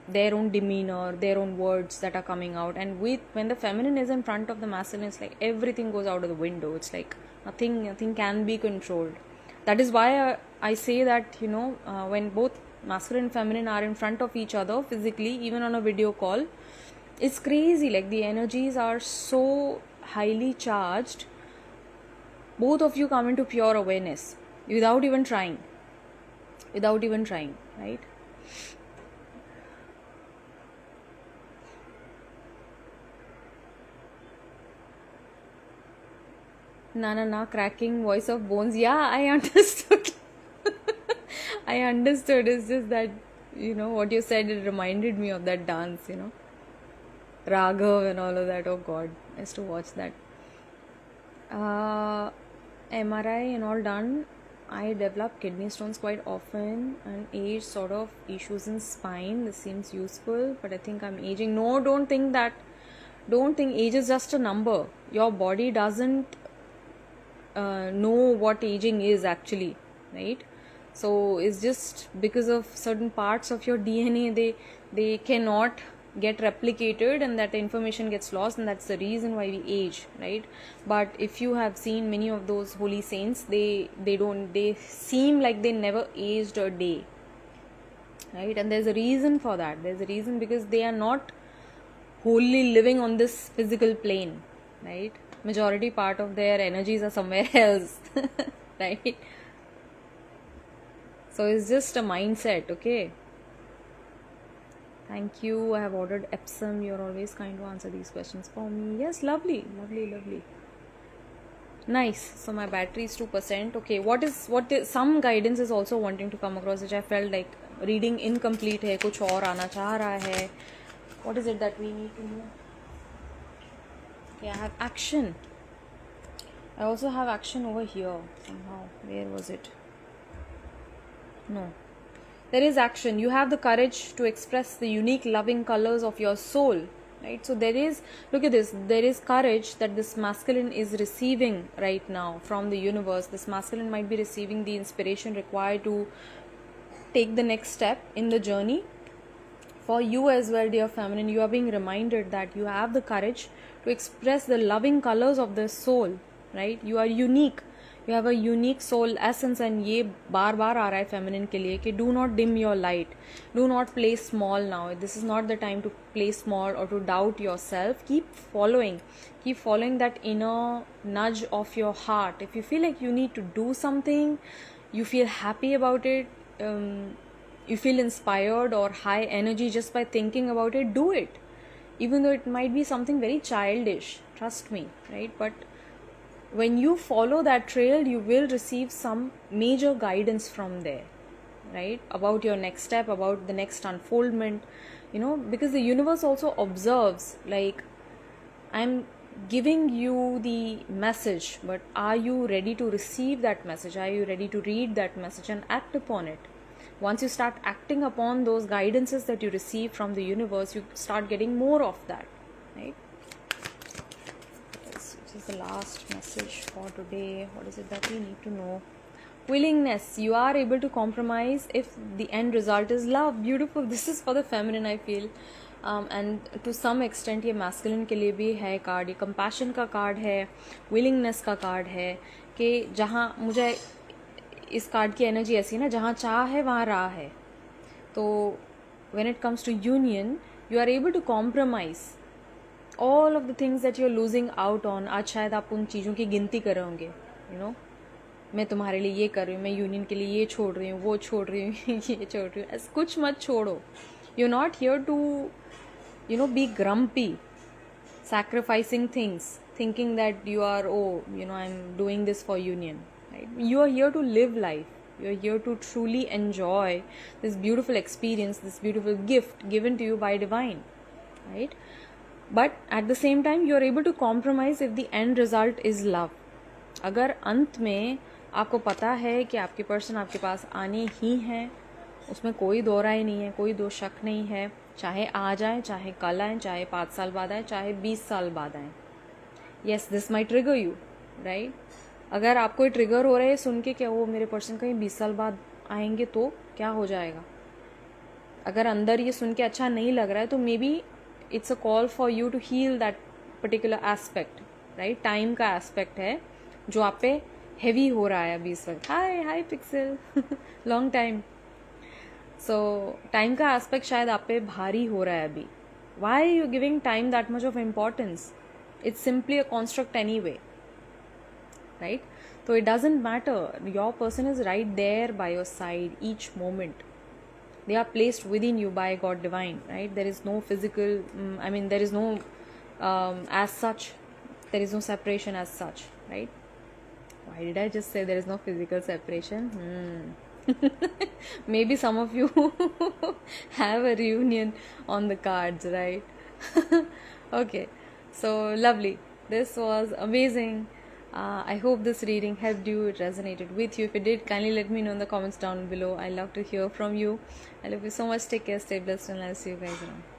their own demeanor, their own words that are coming out. And when the feminine is in front of the masculine, it's like everything goes out of the window. It's like nothing can be controlled. That is why I say that when both masculine and feminine are in front of each other physically, even on a video call, it's crazy. Like the energies are so highly charged. Both of you come into pure awareness without even trying, right? Na, cracking voice of bones. Yeah, I understood. I understood. It's just that, what you said, it reminded me of that dance, Raghav and all of that. Oh God, I used to watch that. MRI and all done. I develop kidney stones quite often, and age sort of issues in spine. This seems useful, but I think I'm aging. No, don't think that. Don't think age is just a number. Your body doesn't know what aging is actually, right? So it's just because of certain parts of your DNA, they cannot get replicated, and that information gets lost, and that's the reason why we age, right? But if you have seen many of those holy saints, they seem like they never aged a day, right? And there's a reason for that. There's a reason, because they are not wholly living on this physical plane, right? Majority part of their energies are somewhere else, right? So it's just a mindset, okay? Thank you. I have ordered Epsom. You're always kind to answer these questions for me. Yes, lovely. Nice. So my battery is 2%. Okay, what is some guidance is also wanting to come across, which I felt like reading incomplete hai, kuch aur aana cha raha hai. What is it that we need to know? Okay, I have action. I also have action over here somehow. Where was it? No. There is action. You have the courage to express the unique loving colors of your soul, right? So there is, look at this, there is courage that this masculine is receiving right now from the universe. This masculine might be receiving the inspiration required to take the next step in the journey. For you as well, dear feminine, you are being reminded that you have the courage to express the loving colors of the soul, right? You are unique. You have a unique soul essence, and ये बार बार आ रहा है feminine के लिए कि do not dim your light, do not play small now. This is not the time to play small or to doubt yourself. Keep following that inner nudge of your heart. If you feel like you need to do something, you feel happy about it, you feel inspired or high energy just by thinking about it, do it. Even though it might be something very childish, trust me, right? But when you follow that trail, you will receive some major guidance from there, right? About your next step, about the next unfoldment, because the universe also observes, like, I'm giving you the message, but are you ready to receive that message? Are you ready to read that message and act upon it? Once you start acting upon those guidances that you receive from the universe, you start getting more of that, right? This is the last message for today. What is it that we need to know? Willingness. You are able to compromise if the end result is love. Beautiful. This is for the feminine, I feel. And to some extent ये masculine के लिए भी है card. ये compassion का card है, willingness का card है कि जहाँ मुझे इस कार्ड की एनर्जी ऐसी है ना, जहाँ चाह है वहाँ राह है. तो when it comes to union, you are able to compromise all of the things that you're losing out on. आज शायद आप उन चीज़ों की गिनती कर रहे होंगे, मैं तुम्हारे लिए ये कर रही हूँ, मैं यूनियन के लिए ये छोड़ रही हूँ, वो छोड़ रही हूँ, ये छोड़ रही हूँ. ऐसा कुछ मत छोड़ो. You're not here to be grumpy, sacrificing things, thinking that you are, I'm doing this for union, right? You are here to live life. You're here to truly enjoy this beautiful experience, this beautiful gift given to you by divine, right? But at the same time, you're able to compromise if the end result is love. अगर अंत में आपको पता है कि आपके person आपके पास आने ही हैं, उसमें कोई दो राय नहीं है, कोई दो शक नहीं है, चाहे आ जाए, चाहे कल आए, चाहे 5 साल बाद आए, चाहे 20 साल बाद आए. Yes, this my trigger you, right? अगर आपको ये ट्रिगर हो रहा है सुन के क्या वो मेरे पर्सन कहीं 20 साल बाद आएंगे तो क्या हो जाएगा, अगर अंदर ये सुन के अच्छा नहीं लग रहा है तो maybe it's a call for you to heal that particular aspect, right? Time का एस्पेक्ट है जो आप पे हैवी हो रहा है अभी इस वक्त. Hi Pixel, long time. So time का एस्पेक्ट शायद आप पे भारी हो रहा है अभी. Why are you giving time that much of importance? It's simply a construct anyway, right? So it doesn't matter, your person is right there by your side each moment. They are placed within you by God divine, right? There is no physical there is no as such, there is no separation as such, right? Why did I just say there is no physical separation? Maybe some of you have a reunion on the cards, right? Okay, so lovely, this was amazing. I hope this reading helped you, it resonated with you. If it did, kindly let me know in the comments down below. I love to hear from you. I love you so much. Take care, stay blessed, and I'll see you guys around.